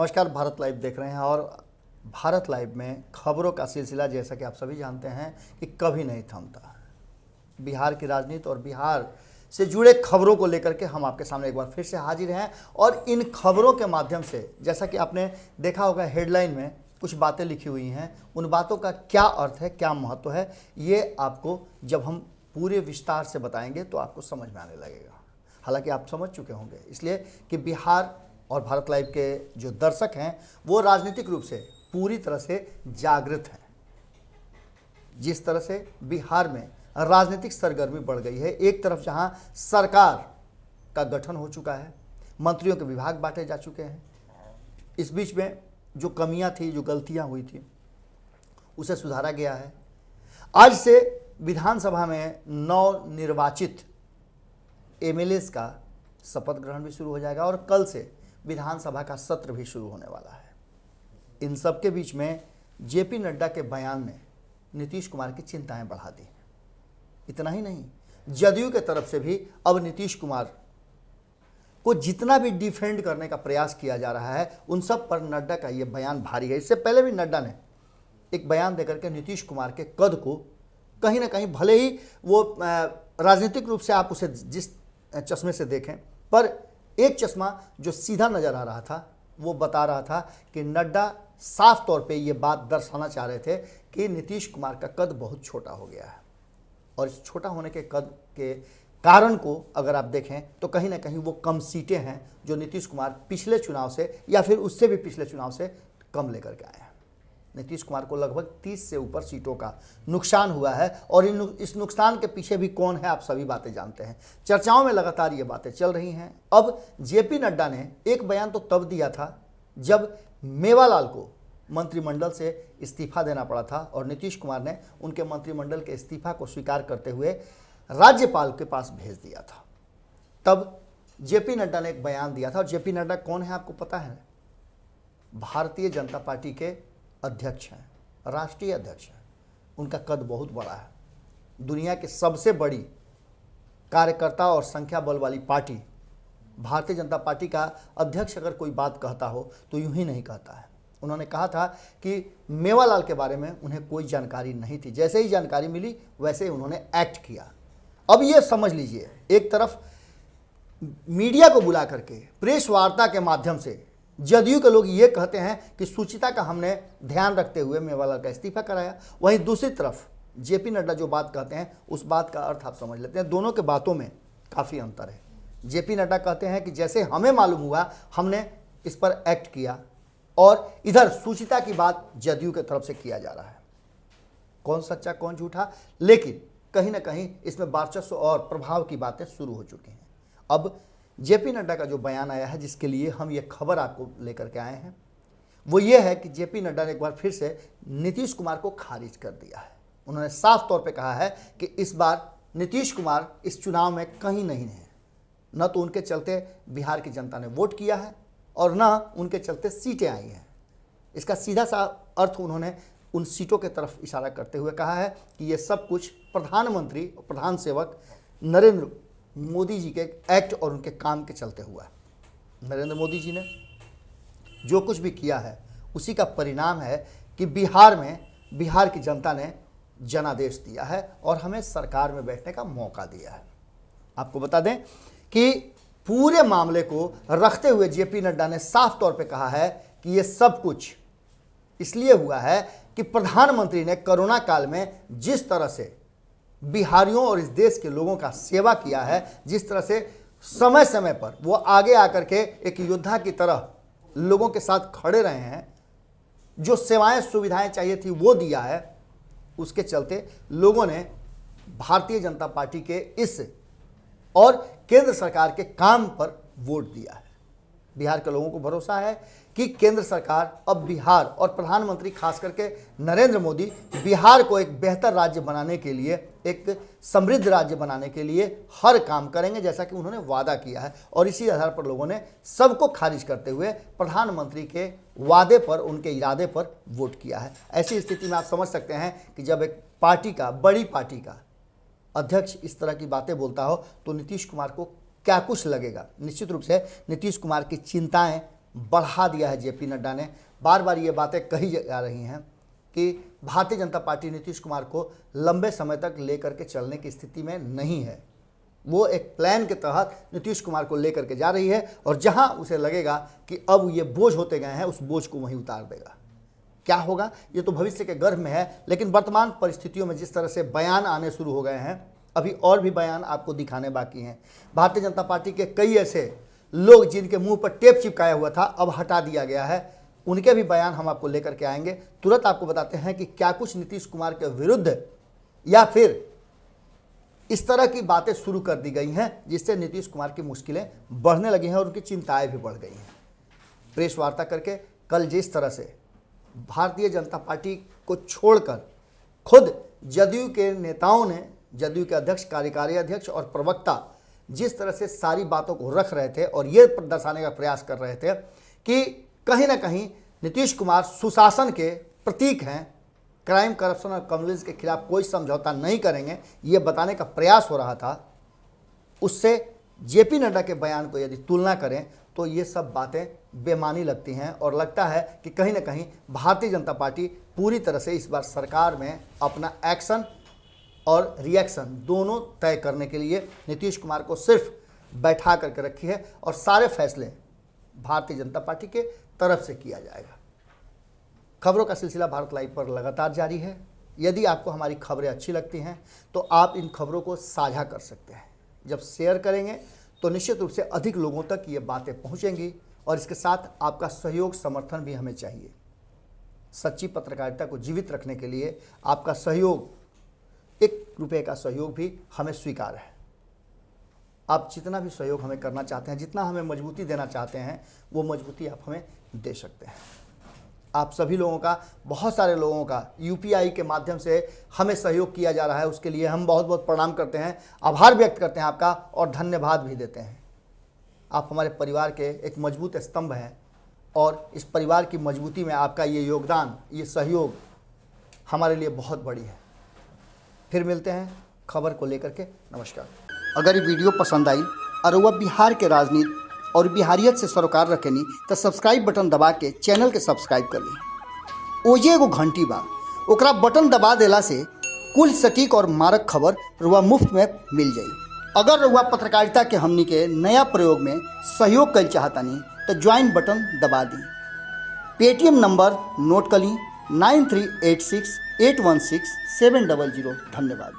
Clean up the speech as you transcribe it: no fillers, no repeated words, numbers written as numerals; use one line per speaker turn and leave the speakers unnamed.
नमस्कार, भारत लाइव देख रहे हैं और भारत लाइव में खबरों का सिलसिला जैसा कि आप सभी जानते हैं कि कभी नहीं थमता। बिहार की राजनीति और बिहार से जुड़े खबरों को लेकर के हम आपके सामने एक बार फिर से हाजिर हैं और इन खबरों के माध्यम से जैसा कि आपने देखा होगा हेडलाइन में कुछ बातें लिखी हुई हैं, उन बातों का क्या अर्थ है, क्या महत्व है, ये आपको जब हम पूरे विस्तार से बताएंगे तो आपको समझ में आने लगेगा। हालांकि आप समझ चुके होंगे, इसलिए कि बिहार और भारत लाइव के जो दर्शक हैं वो राजनीतिक रूप से पूरी तरह से जागृत हैं। जिस तरह से बिहार में राजनीतिक सरगर्मी बढ़ गई है, एक तरफ जहां सरकार का गठन हो चुका है, मंत्रियों के विभाग बांटे जा चुके हैं, इस बीच में जो कमियां थी, जो गलतियां हुई थी, उसे सुधारा गया है। आज से विधानसभा में नवनिर्वाचित एमएलएस का शपथ ग्रहण भी शुरू हो जाएगा और कल से विधानसभा का सत्र भी शुरू होने वाला है। इन सब के बीच में जेपी नड्डा के बयान ने नीतीश कुमार की चिंताएं बढ़ा दी। इतना ही नहीं, जदयू के तरफ से भी अब नीतीश कुमार को जितना भी डिफेंड करने का प्रयास किया जा रहा है, उन सब पर नड्डा का ये बयान भारी है। इससे पहले भी नड्डा ने एक बयान देकर के नीतीश कुमार के कद को कहीं ना कहीं, भले ही वो राजनीतिक रूप से आप उसे जिस चश्मे से देखें, पर एक चश्मा जो सीधा नजर आ रहा था वो बता रहा था कि नड्डा साफ तौर पे ये बात दर्शाना चाह रहे थे कि नीतीश कुमार का कद बहुत छोटा हो गया है। और इस छोटा होने के कद के कारण को अगर आप देखें तो कहीं ना कहीं वो कम सीटें हैं जो नीतीश कुमार पिछले चुनाव से या फिर उससे भी पिछले चुनाव से कम लेकर के आए हैं। नीतीश कुमार को लगभग 30 से ऊपर सीटों का नुकसान हुआ है और इस नुकसान के पीछे भी कौन है, आप सभी बातें जानते हैं। चर्चाओं में लगातार ये बातें चल रही हैं। अब जेपी नड्डा ने एक बयान तो तब दिया था जब मेवालाल को मंत्रिमंडल से इस्तीफा देना पड़ा था और नीतीश कुमार ने उनके मंत्रिमंडल के इस्तीफा को स्वीकार करते हुए राज्यपाल के पास भेज दिया था। तब जेपी नड्डा ने एक बयान दिया था। और जेपी नड्डा कौन है आपको पता है? भारतीय जनता पार्टी के अध्यक्ष हैं, राष्ट्रीय अध्यक्ष हैं। उनका कद बहुत बड़ा है। दुनिया की सबसे बड़ी कार्यकर्ता और संख्या बल वाली पार्टी भारतीय जनता पार्टी का अध्यक्ष अगर कोई बात कहता हो तो यूं ही नहीं कहता है। उन्होंने कहा था कि मेवालाल के बारे में उन्हें कोई जानकारी नहीं थी, जैसे ही जानकारी मिली वैसे ही उन्होंने एक्ट किया। अब ये समझ लीजिए, एक तरफ मीडिया को बुला करके प्रेस वार्ता के माध्यम से जदयू के लोग ये कहते हैं कि सुचिता का हमने ध्यान रखते हुए मेवालाल का इस्तीफा कराया, वहीं दूसरी तरफ जेपी नड्डा जो बात कहते हैं उस बात का अर्थ आप समझ लेते हैं। दोनों के बातों में काफ़ी अंतर है। जेपी नड्डा कहते हैं कि जैसे हमें मालूम हुआ हमने इस पर एक्ट किया, और इधर सुचिता की बात जदयू के तरफ से किया जा रहा है। कौन सच्चा कौन झूठा, लेकिन कहीं ना कहीं इसमें वर्चस्व और प्रभाव की बातें शुरू हो चुकी हैं। अब जेपी नड्डा का जो बयान आया है, जिसके लिए हम ये खबर आपको लेकर के आए हैं, वो ये है कि जेपी नड्डा ने एक बार फिर से नीतीश कुमार को खारिज कर दिया है। उन्होंने साफ तौर पे कहा है कि इस बार नीतीश कुमार इस चुनाव में कहीं नहीं है। न तो उनके चलते बिहार की जनता ने वोट किया है और न उनके चलते सीटें आई हैं। इसका सीधा सा अर्थ उन्होंने उन सीटों के तरफ इशारा करते हुए कहा है कि ये सब कुछ प्रधानमंत्री और प्रधान सेवक नरेंद्र मोदी जी के एक्ट और उनके काम के चलते हुआ है। नरेंद्र मोदी जी ने जो कुछ भी किया है उसी का परिणाम है कि बिहार में बिहार की जनता ने जनादेश दिया है और हमें सरकार में बैठने का मौका दिया है। आपको बता दें कि पूरे मामले को रखते हुए जेपी नड्डा ने साफ तौर पे कहा है कि ये सब कुछ इसलिए हुआ है कि प्रधानमंत्री ने कोरोना काल में जिस तरह से बिहारियों और इस देश के लोगों का सेवा किया है, जिस तरह से समय समय पर वो आगे आकर के एक योद्धा की तरह लोगों के साथ खड़े रहे हैं, जो सेवाएं सुविधाएं चाहिए थी वो दिया है, उसके चलते लोगों ने भारतीय जनता पार्टी के इस और केंद्र सरकार के काम पर वोट दिया है। बिहार के लोगों को भरोसा है कि केंद्र सरकार अब बिहार और प्रधानमंत्री खास करके नरेंद्र मोदी बिहार को एक बेहतर राज्य बनाने के लिए, एक समृद्ध राज्य बनाने के लिए हर काम करेंगे, जैसा कि उन्होंने वादा किया है। और इसी आधार पर लोगों ने सबको खारिज करते हुए प्रधानमंत्री के वादे पर, उनके इरादे पर वोट किया है। ऐसी स्थिति में आप समझ सकते हैं कि जब एक पार्टी का, बड़ी पार्टी का अध्यक्ष इस तरह की बातें बोलता हो तो नीतीश कुमार को क्या कुछ लगेगा। निश्चित रूप से नीतीश कुमार की चिंताएं बढ़ा दिया है जेपी नड्डा ने। बार बार ये बातें कही जा रही हैं कि भारतीय जनता पार्टी नीतीश कुमार को लंबे समय तक लेकर के चलने की स्थिति में नहीं है। वो एक प्लान के तहत नीतीश कुमार को लेकर के जा रही है और जहां उसे लगेगा कि अब ये बोझ होते गए हैं, उस बोझ को वहीं उतार देगा। क्या होगा ये तो भविष्य के गर्भ में है, लेकिन वर्तमान परिस्थितियों में जिस तरह से बयान आने शुरू हो गए हैं, अभी और भी बयान आपको दिखाने बाकी हैं। भारतीय जनता पार्टी के कई ऐसे लोग जिनके मुंह पर टेप चिपकाया हुआ था, अब हटा दिया गया है, उनके भी बयान हम आपको लेकर के आएंगे। तुरंत आपको बताते हैं कि क्या कुछ नीतीश कुमार के विरुद्ध या फिर इस तरह की बातें शुरू कर दी गई हैं जिससे नीतीश कुमार की मुश्किलें बढ़ने लगी हैं और उनकी चिंताएं भी बढ़ गई हैं। प्रेस वार्ता करके कल जिस तरह से भारतीय जनता पार्टी को छोड़कर खुद जदयू के नेताओं ने, जदयू के अध्यक्ष, कार्यकारी अध्यक्ष और प्रवक्ता जिस तरह से सारी बातों को रख रहे थे और ये दर्शाने का प्रयास कर रहे थे कि कहीं ना कहीं नीतीश कुमार सुशासन के प्रतीक हैं, क्राइम, करप्शन और कम्युनिज्म के खिलाफ कोई समझौता नहीं करेंगे, ये बताने का प्रयास हो रहा था, उससे जेपी नड्डा के बयान को यदि तुलना करें तो ये सब बातें बेमानी लगती हैं और लगता है कि कहीं ना कहीं भारतीय जनता पार्टी पूरी तरह से इस बार सरकार में अपना एक्शन और रिएक्शन दोनों तय करने के लिए नीतीश कुमार को सिर्फ बैठा करके रखी है और सारे फैसले भारतीय जनता पार्टी के तरफ से किया जाएगा। खबरों का सिलसिला भारत लाइव पर लगातार जारी है। यदि आपको हमारी खबरें अच्छी लगती हैं तो आप इन खबरों को साझा कर सकते हैं। जब शेयर करेंगे तो निश्चित रूप से अधिक लोगों तक ये बातें पहुंचेंगी और इसके साथ आपका सहयोग, समर्थन भी हमें चाहिए। सच्ची पत्रकारिता को जीवित रखने के लिए आपका सहयोग, 1 रुपये का सहयोग भी हमें स्वीकार है। आप जितना भी सहयोग हमें करना चाहते हैं, जितना हमें मजबूती देना चाहते हैं, वो मजबूती आप हमें दे सकते हैं। आप सभी लोगों का, बहुत सारे लोगों का यूपीआई के माध्यम से हमें सहयोग किया जा रहा है, उसके लिए हम बहुत बहुत प्रणाम करते हैं, आभार व्यक्त करते हैं आपका और धन्यवाद भी देते हैं। आप हमारे परिवार के एक मजबूत स्तंभ हैं और इस परिवार की मजबूती में आपका ये योगदान, ये सहयोग हमारे लिए बहुत बड़ी है। फिर मिलते हैं खबर को लेकर के। नमस्कार। अगर ये वीडियो पसंद आई और वह बिहार के राजनीति और बिहारियत से सरोकार रखेनी तो सब्सक्राइब बटन दबा के चैनल के सब्सक्राइब कर ली। ओजे एगो घंटी बा, ओकरा बटन दबा देला से कुल सटीक और मारक खबर रुआ मुफ्त में मिल जाई। अगर रुआ पत्रकारिता के हमनी के नया प्रयोग में सहयोग कर चाहतानी तो ज्वाइन बटन दबा दी। पेटीएम नंबर नोट कर ली 9386816700। धन्यवाद।